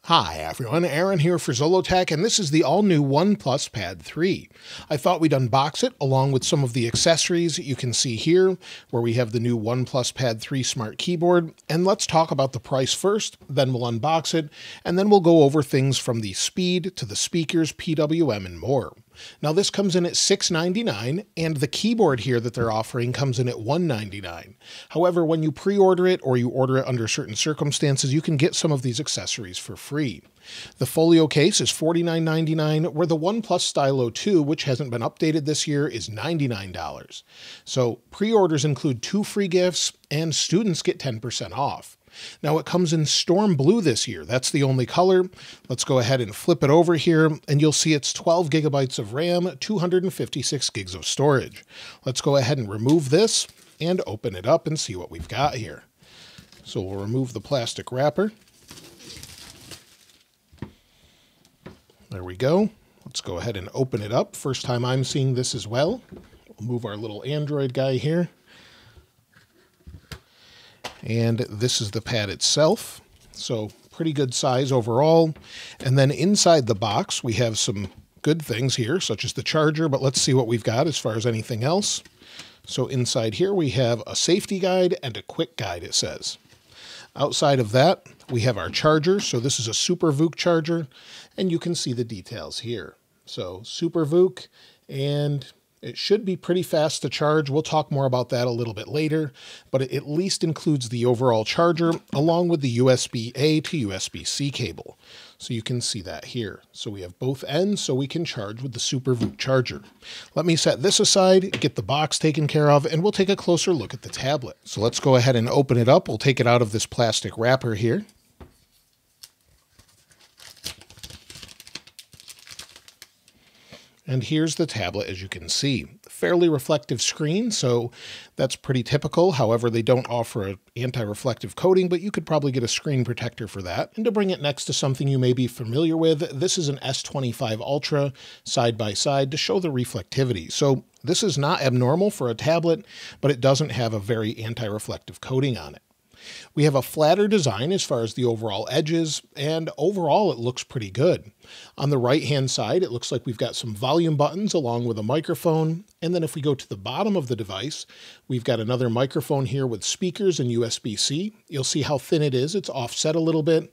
Hi everyone, Aaron here for Zollotech, and this is the all-new OnePlus Pad 3. I thought we'd unbox it along with some of the accessories you can see here, where we have the new OnePlus Pad 3 Smart Keyboard, and let's talk about the price first, then we'll unbox it, and then we'll go over things from the speed to the speakers, PWM, and more. Now this comes in at $699, and the keyboard here that they're offering comes in at $199. However, when you pre-order it or you order it under certain circumstances, you can get some of these accessories for free. The Folio Case is $49.99, where the OnePlus Stylo 2, which hasn't been updated this year, is $99. So pre-orders include 2 free gifts, and students get 10% off. Now it comes in Storm Blue this year. That's the only color. Let's go ahead and flip it over here, and you'll see it's 12 gigabytes of RAM, 256 gigs of storage. Let's go ahead and remove this and open it up and see what we've got here. So we'll remove the plastic wrapper. There we go. Let's go ahead and open it up. First time I'm seeing this as well. We'll move our little Android guy here. And this is the pad itself. So pretty good size overall. And then inside the box, we have some good things here, such as the charger, but let's see what we've got as far as anything else. So inside here, we have a safety guide and a quick guide, it says. Outside of that, we have our charger. So this is a Super VOOC charger, and you can see the details here. So Super VOOC, and it should be pretty fast to charge. We'll talk more about that a little bit later, but it at least includes the overall charger along with the USB-A to USB-C cable. So you can see that here. So we have both ends, so we can charge with the Super VOOC charger. Let me set this aside, get the box taken care of, and we'll take a closer look at the tablet. So let's go ahead and open it up. We'll take it out of this plastic wrapper here. And here's the tablet, as you can see. Fairly reflective screen, so that's pretty typical. However, they don't offer an anti-reflective coating, but you could probably get a screen protector for that. And to bring it next to something you may be familiar with, this is an S25 Ultra side by side to show the reflectivity. So this is not abnormal for a tablet, but it doesn't have a very anti-reflective coating on it. We have a flatter design as far as the overall edges, and overall it looks pretty good. On the right-hand side, it looks like we've got some volume buttons along with a microphone, and then if we go to the bottom of the device, we've got another microphone here with speakers and USB-C. You'll see how thin it is. It's offset a little bit.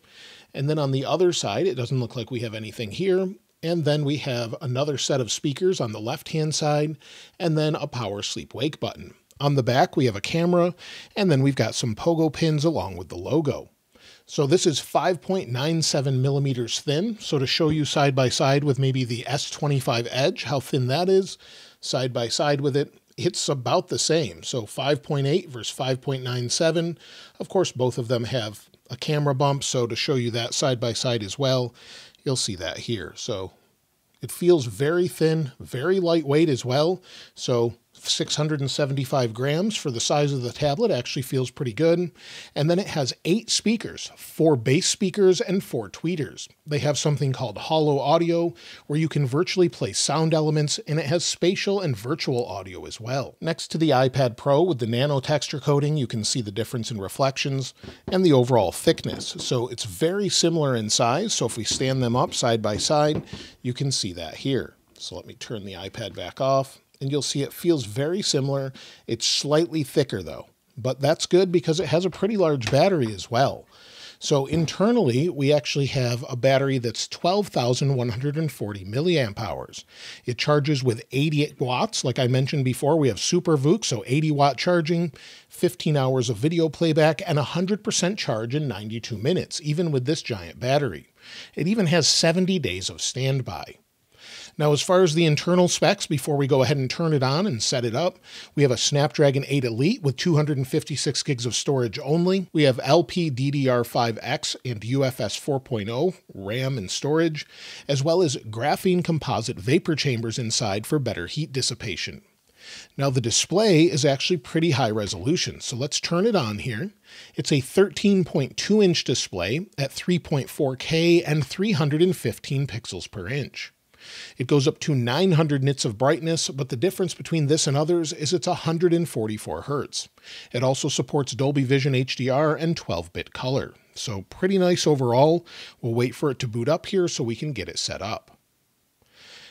And then on the other side, it doesn't look like we have anything here. And then we have another set of speakers on the left-hand side, and then a power sleep wake button. On the back, we have a camera, and then we've got some pogo pins along with the logo. So this is 5.97 millimeters thin. So to show you side by side with maybe the S25 Edge, how thin that is, side by side with it, it's about the same. So 5.8 versus 5.97. Of course, both of them have a camera bump. So to show you that side by side as well, you'll see that here. So it feels very thin, very lightweight as well. So 675 grams for the size of the tablet actually feels pretty good. And then it has 8 speakers, 4 bass speakers and 4 tweeters. They have something called hollow audio, where you can virtually play sound elements, and it has spatial and virtual audio as well. Next to the iPad Pro with the nano texture coating, you can see the difference in reflections and the overall thickness. So it's very similar in size. So if we stand them up side by side, you can see that here. So let me turn the iPad back off. And you'll see it feels very similar. It's slightly thicker though, but that's good because it has a pretty large battery as well. So internally, we actually have a battery that's 12,140 milliamp hours. It charges with 80 watts. Like I mentioned before, we have Super VOOC, so 80 watt charging, 15 hours of video playback, and 100% charge in 92 minutes, even with this giant battery. It even has 70 days of standby. Now, as far as the internal specs, before we go ahead and turn it on and set it up, we have a Snapdragon 8 Elite with 256 gigs of storage only. We have LPDDR5X and UFS 4.0 RAM and storage, as well as graphene composite vapor chambers inside for better heat dissipation. Now, the display is actually pretty high resolution, so let's turn it on here. It's a 13.2-inch display at 3.4K and 315 pixels per inch. It goes up to 900 nits of brightness, but the difference between this and others is it's 144 Hz. It also supports Dolby Vision HDR and 12-bit color. So pretty nice overall. We'll wait for it to boot up here so we can get it set up.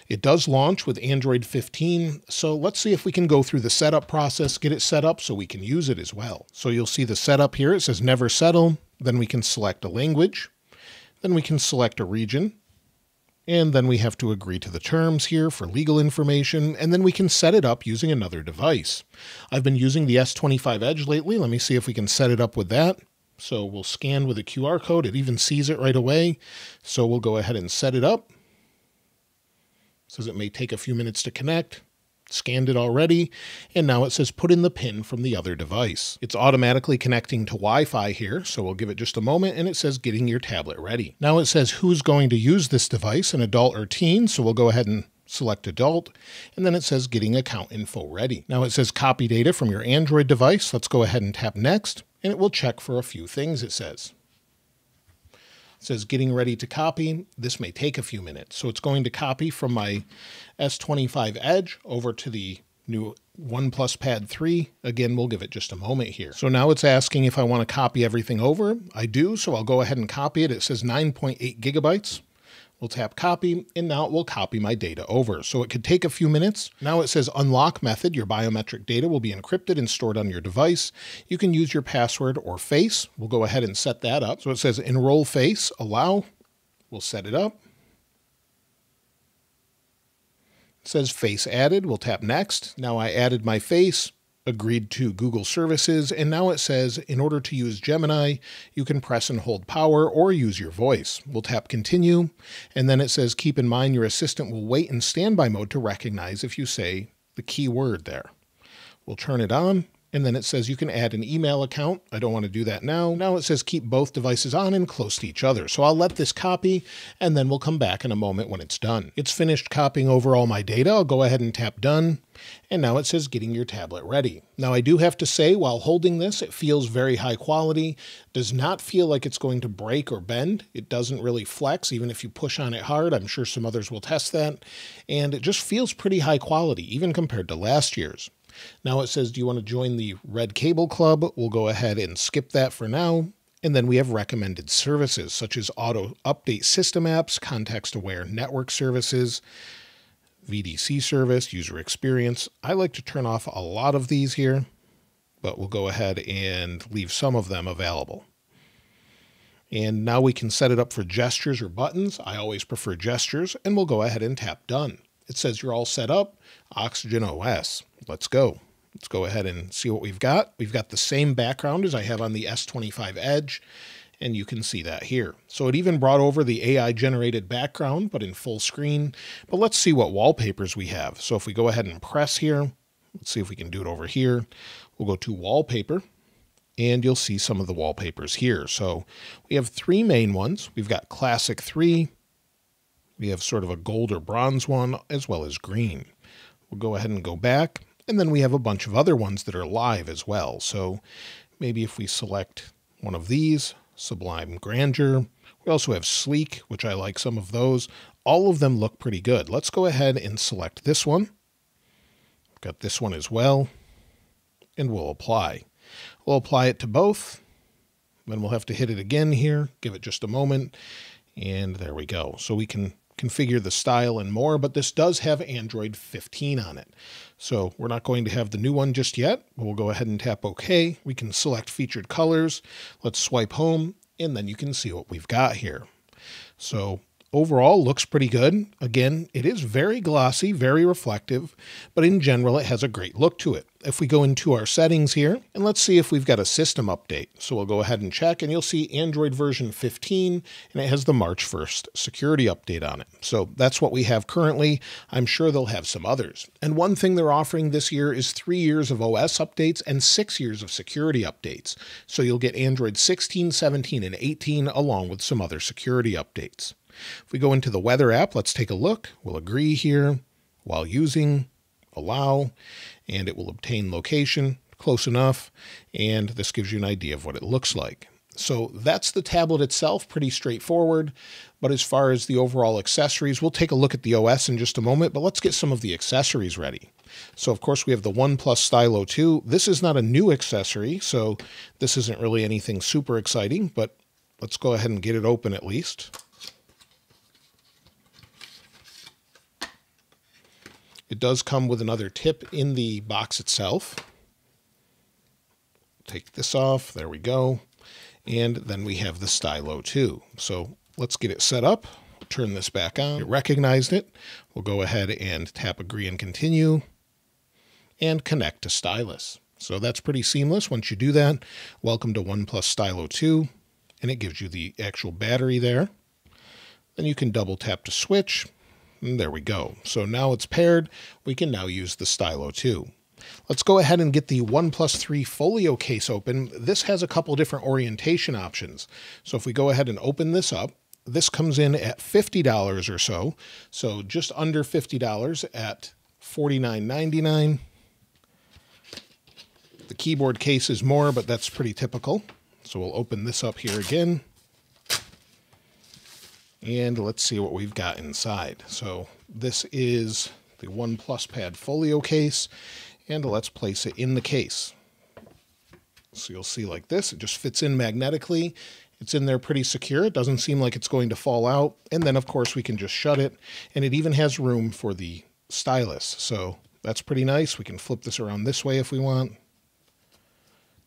It does launch with Android 15, so let's see if we can go through the setup process, get it set up so we can use it as well. So you'll see the setup here. It says never settle. Then we can select a language. Then we can select a region. And then we have to agree to the terms here for legal information. And then we can set it up using another device. I've been using the S25 Edge lately. Let me see if we can set it up with that. So we'll scan with a QR code. It even sees it right away. So we'll go ahead and set it up. Says it may take a few minutes to connect. Scanned it already, and now it says put in the PIN from the other device. It's automatically connecting to Wi-Fi here, so we'll give it just a moment, and it says getting your tablet ready. Now it says who's going to use this device, an adult or teen, so we'll go ahead and select adult, and then it says getting account info ready. Now it says copy data from your Android device. Let's go ahead and tap next, and it will check for a few things, it says. It says getting ready to copy. This may take a few minutes. So it's going to copy from my S25 Edge over to the new OnePlus Pad 3. Again, we'll give it just a moment here. So now it's asking if I want to copy everything over. I do, so I'll go ahead and copy it. It says 9.8 gigabytes. We'll tap copy, and now it will copy my data over. So it could take a few minutes. Now it says unlock method. Your biometric data will be encrypted and stored on your device. You can use your password or face. We'll go ahead and set that up. So it says enroll face, allow. We'll set it up. It says face added. We'll tap next. Now I added my face. Agreed to Google services, and now it says in order to use Gemini, you can press and hold power or use your voice. We'll tap continue, and then it says keep in mind your assistant will wait in standby mode to recognize if you say the keyword there. We'll turn it on, and then it says you can add an email account. I don't want to do that now. Now it says keep both devices on and close to each other. So I'll let this copy, and then we'll come back in a moment when it's done. It's finished copying over all my data. I'll go ahead and tap done. And now it says getting your tablet ready. Now I do have to say while holding this, it feels very high quality. Does not feel like it's going to break or bend. It doesn't really flex even if you push on it hard. I'm sure some others will test that. And it just feels pretty high quality even compared to last year's. Now it says, do you want to join the Red Cable Club? We'll go ahead and skip that for now. And then we have recommended services such as auto update system apps, context-aware network services, VDC service, user experience. I like to turn off a lot of these here, but we'll go ahead and leave some of them available. And now we can set it up for gestures or buttons. I always prefer gestures, and we'll go ahead and tap done. It says you're all set up, Oxygen OS. Let's go. Let's go ahead and see what we've got. We've got the same background as I have on the S25 Edge, and you can see that here. So it even brought over the AI-generated background, but in full screen. But let's see what wallpapers we have. So if we go ahead and press here, let's see if we can do it over here. We'll go to Wallpaper, and you'll see some of the wallpapers here. So we have three main ones. We've got Classic 3. We have sort of a gold or bronze one, as well as green. We'll go ahead and go back, and then we have a bunch of other ones that are live as well. So maybe if we select one of these, Sublime Grandeur. We also have Sleek, which I like some of those. All of them look pretty good. Let's go ahead and select this one. We've got this one as well, and we'll apply. We'll apply it to both. Then we'll have to hit it again here, give it just a moment, and there we go. So we can configure the style and more, but this does have Android 15 on it. So we're not going to have the new one just yet. We'll go ahead and tap OK. We can select featured colors. Let's swipe home, and then you can see what we've got here. So overall, looks pretty good. Again, it is very glossy, very reflective, but in general, it has a great look to it. If we go into our settings here, and let's see if we've got a system update. So we'll go ahead and check, and you'll see Android version 15, and it has the March 1st security update on it. So that's what we have currently. I'm sure they'll have some others. And one thing they're offering this year is 3 years of OS updates and 6 years of security updates. So you'll get Android 16, 17, and 18, along with some other security updates. If we go into the weather app, let's take a look. We'll agree here while using, allow, and it will obtain location, close enough, and this gives you an idea of what it looks like. So that's the tablet itself, pretty straightforward. But as far as the overall accessories, we'll take a look at the OS in just a moment, but let's get some of the accessories ready. So of course we have the OnePlus Stylo 2. This is not a new accessory, so this isn't really anything super exciting, but let's go ahead and get it open at least. It does come with another tip in the box itself. Take this off, there we go. And then we have the Stylo 2. So let's get it set up. Turn this back on. It recognized it. We'll go ahead and tap agree and continue and connect to stylus. So that's pretty seamless. Once you do that, welcome to OnePlus Stylo 2, and it gives you the actual battery there. Then you can double tap to switch, and there we go. So now it's paired. We can now use the Stylo 2. Let's go ahead and get the OnePlus 3 Folio case open. This has a couple different orientation options. So if we go ahead and open this up, this comes in at $50 or so. So just under $50 at $49.99. The keyboard case is more, but that's pretty typical. So we'll open this up here again. And let's see what we've got inside. So this is the OnePlus Pad Folio case. And let's place it in the case. So you'll see like this, it just fits in magnetically. It's in there pretty secure. It doesn't seem like it's going to fall out. And then of course we can just shut it, and it even has room for the stylus. So that's pretty nice. We can flip this around this way if we want.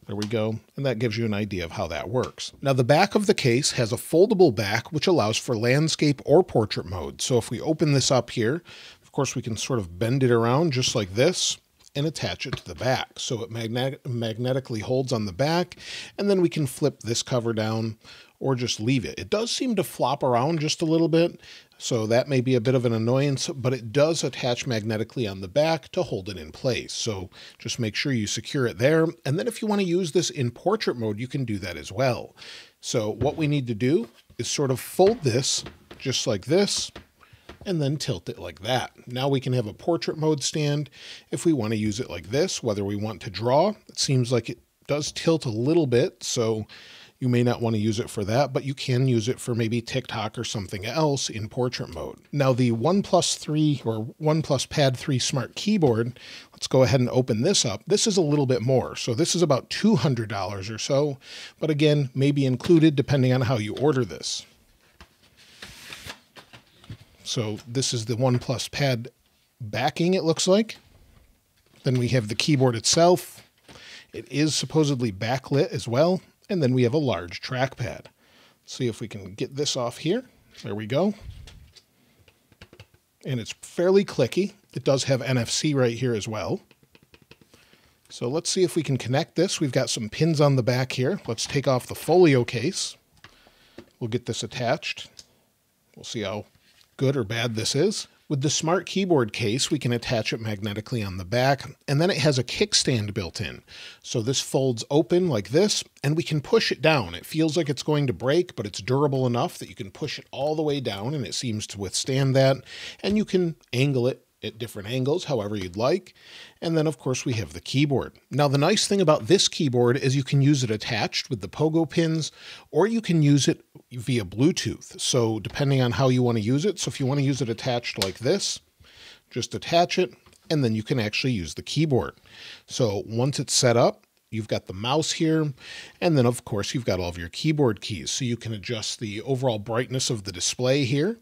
There we go. And that gives you an idea of how that works. Now the back of the case has a foldable back, which allows for landscape or portrait mode. So if we open this up here, of course we can sort of bend it around just like this and attach it to the back. So it magnetically holds on the back, and then we can flip this cover down or just leave it. It does seem to flop around just a little bit, so that may be a bit of an annoyance, but it does attach magnetically on the back to hold it in place. So just make sure you secure it there. And then if you want to use this in portrait mode, you can do that as well. So what we need to do is sort of fold this just like this, and then tilt it like that. Now we can have a portrait mode stand if we want to use it like this, whether we want to draw. It seems like it does tilt a little bit, so you may not want to use it for that, but you can use it for maybe TikTok or something else in portrait mode. Now the OnePlus 3 or OnePlus Pad 3 Smart Keyboard, let's go ahead and open this up. This is a little bit more. So this is about $200 or so, but again, maybe included depending on how you order this. So this is the OnePlus Pad backing, it looks like. Then we have the keyboard itself. It is supposedly backlit as well. And then we have a large trackpad. See if we can get this off here. There we go. And it's fairly clicky. It does have NFC right here as well. So let's see if we can connect this. We've got some pins on the back here. Let's take off the Folio case. We'll get this attached. We'll see how good or bad this is. With the Smart Keyboard case, we can attach it magnetically on the back, and then it has a kickstand built in. So this folds open like this, and we can push it down. It feels like it's going to break, but it's durable enough that you can push it all the way down, and it seems to withstand that. And you can angle it at different angles, however you'd like. And then, of course, we have the keyboard. Now, the nice thing about this keyboard is you can use it attached with the pogo pins, or you can use it via Bluetooth. So depending on how you want to use it. So if you want to use it attached like this, just attach it, and then you can actually use the keyboard. So once it's set up, you've got the mouse here, and then, of course, you've got all of your keyboard keys. So you can adjust the overall brightness of the display here.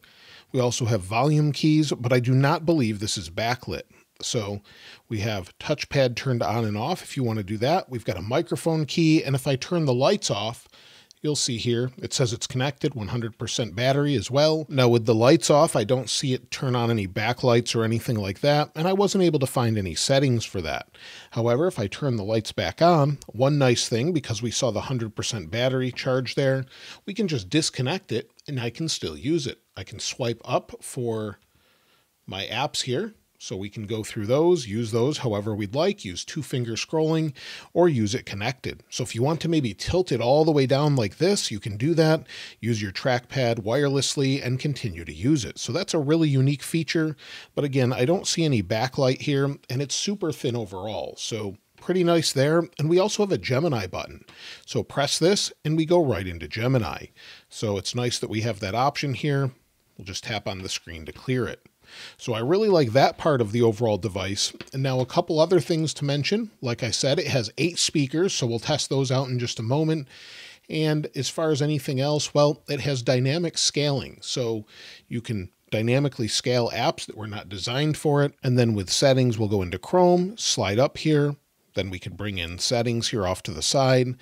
We also have volume keys, but I do not believe this is backlit. So we have touchpad turned on and off if you want to do that. We've got a microphone key, and if I turn the lights off, you'll see here, it says it's connected, 100% battery as well. Now with the lights off, I don't see it turn on any backlights or anything like that, and I wasn't able to find any settings for that. However, if I turn the lights back on, one nice thing, because we saw the 100% battery charge there, we can just disconnect it and I can still use it. I can swipe up for my apps here. So we can go through those, use those however we'd like, use two-finger scrolling, or use it connected. So if you want to maybe tilt it all the way down like this, you can do that, use your trackpad wirelessly, and continue to use it. So that's a really unique feature. But again, I don't see any backlight here, and it's super thin overall. So pretty nice there. And we also have a Gemini button. So press this and we go right into Gemini. So it's nice that we have that option here. We'll just tap on the screen to clear it. So I really like that part of the overall device. And now a couple other things to mention. Like I said, it has 8 speakers, so we'll test those out in just a moment. And as far as anything else, well, it has dynamic scaling. So you can dynamically scale apps that were not designed for it. And then with settings, we'll go into Chrome, slide up here. Then we can bring in settings here off to the side.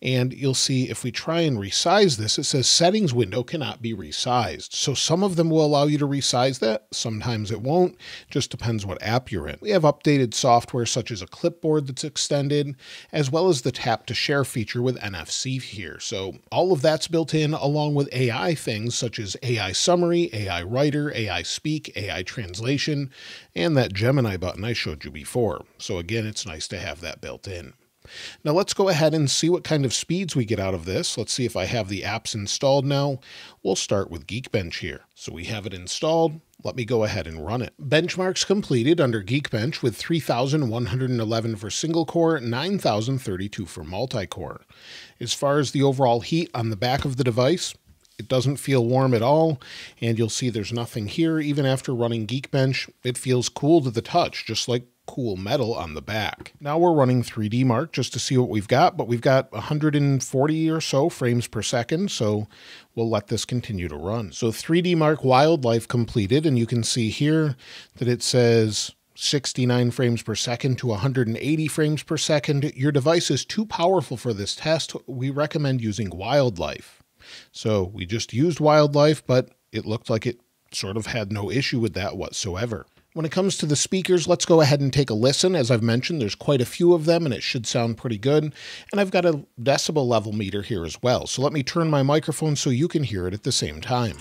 And you'll see if we try and resize this, it says settings window cannot be resized. So some of them will allow you to resize that. Sometimes it won't. Just depends what app you're in. We have updated software such as a clipboard that's extended, as well as the tap to share feature with NFC here. So all of that's built in along with AI things such as AI summary, AI writer, AI speak, AI translation, and that Gemini button I showed you before. So again, it's nice to have that built in. Now let's go ahead and see what kind of speeds we get out of this. Let's see if I have the apps installed now. We'll start with Geekbench here. So we have it installed. Let me go ahead and run it. Benchmarks completed under Geekbench with 3,111 for single core, 9,032 for multi-core. As far as the overall heat on the back of the device, it doesn't feel warm at all, and you'll see there's nothing here. Even after running Geekbench, it feels cool to the touch, just like cool metal on the back. Now we're running 3D Mark just to see what we've got, but we've got 140 or so frames per second, so we'll let this continue to run. So 3D Mark Wildlife completed, and you can see here that it says 69 frames per second to 180 frames per second. Your device is too powerful for this test. We recommend using Wildlife. So we just used Wildlife, but it looked like it sort of had no issue with that whatsoever. When it comes to the speakers, let's go ahead and take a listen. As I've mentioned, there's quite a few of them and it should sound pretty good. And I've got a decibel level meter here as well. So let me turn my microphone so you can hear it at the same time.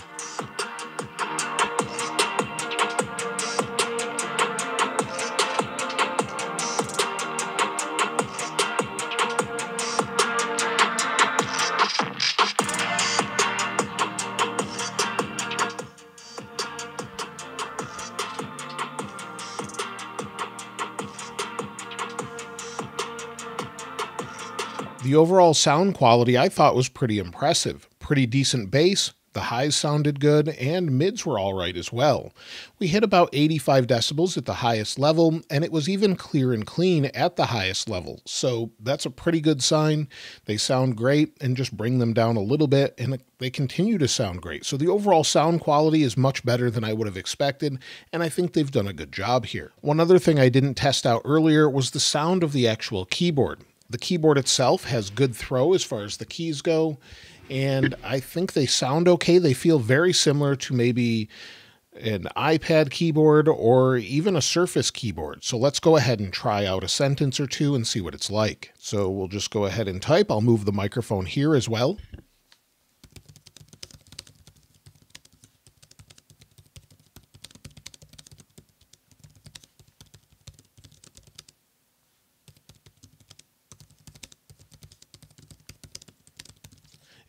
The overall sound quality I thought was pretty impressive. Pretty decent bass, the highs sounded good, and mids were all right as well. We hit about 85 decibels at the highest level, and it was even clear and clean at the highest level. So that's a pretty good sign. They sound great, and just bring them down a little bit, and they continue to sound great. So the overall sound quality is much better than I would have expected, and I think they've done a good job here. One other thing I didn't test out earlier was the sound of the actual keyboard. The keyboard itself has good throw as far as the keys go, and I think they sound okay. They feel very similar to maybe an iPad keyboard or even a Surface keyboard. So let's go ahead and try out a sentence or two and see what it's like. So we'll just go ahead and type. I'll move the microphone here as well.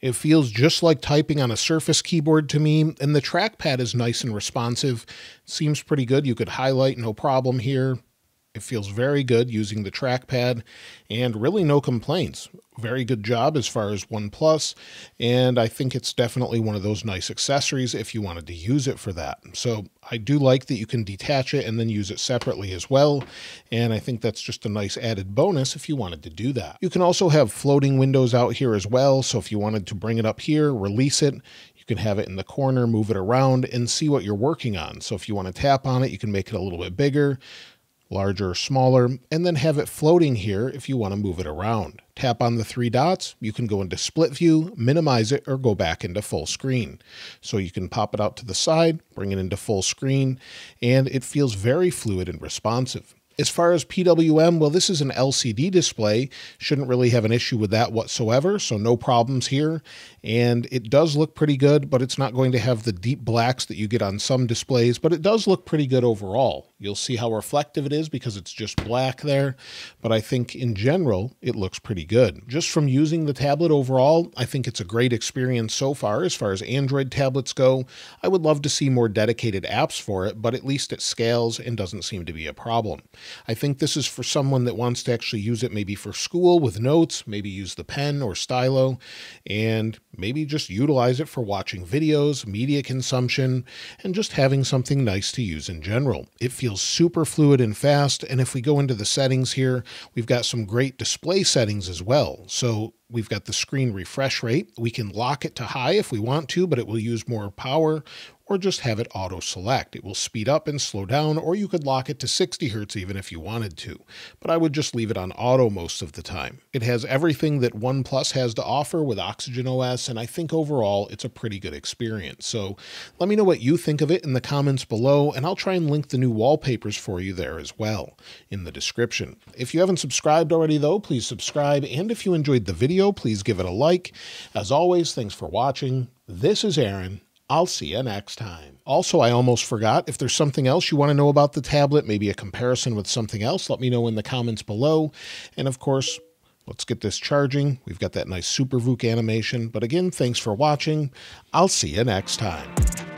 It feels just like typing on a Surface keyboard to me, and the trackpad is nice and responsive. Seems pretty good. You could highlight, no problem here. It feels very good using the trackpad, and really no complaints. Very good job as far as OnePlus, and I think it's definitely one of those nice accessories if you wanted to use it for that. So I do like that you can detach it and then use it separately as well, and I think that's just a nice added bonus if you wanted to do that. You can also have floating windows out here as well, so if you wanted to bring it up here, release it, you can have it in the corner, move it around, and see what you're working on. So if you want to tap on it, you can make it a little bit bigger, larger or smaller, and then have it floating here if you want to move it around. Tap on the 3 dots, you can go into split view, minimize it, or go back into full screen. So you can pop it out to the side, bring it into full screen, and it feels very fluid and responsive. As far as PWM, well, this is an LCD display. Shouldn't really have an issue with that whatsoever, so no problems here. And it does look pretty good, but it's not going to have the deep blacks that you get on some displays, but it does look pretty good overall. You'll see how reflective it is because it's just black there, but I think in general, it looks pretty good. Just from using the tablet overall, I think it's a great experience so far as Android tablets go. I would love to see more dedicated apps for it, but at least it scales and doesn't seem to be a problem. I think this is for someone that wants to actually use it maybe for school with notes, maybe use the pen or stylo, and maybe just utilize it for watching videos, media consumption, and just having something nice to use in general. It feels super fluid and fast, and if we go into the settings here, we've got some great display settings as well. So we've got the screen refresh rate. We can lock it to high if we want to, but it will use more power, or just have it auto select. It will speed up and slow down, or you could lock it to 60 Hertz even if you wanted to, but I would just leave it on auto most of the time. It has everything that OnePlus has to offer with Oxygen OS, and I think overall it's a pretty good experience. So let me know what you think of it in the comments below, and I'll try and link the new wallpapers for you there as well in the description. If you haven't subscribed already though, please subscribe, and if you enjoyed the video, please give it a like. As always, thanks for watching. This is Aaron. I'll see you next time. Also, I almost forgot, if there's something else you want to know about the tablet, maybe a comparison with something else, let me know in the comments below. And of course, let's get this charging. We've got that nice Super VOOC animation. But again, thanks for watching. I'll see you next time.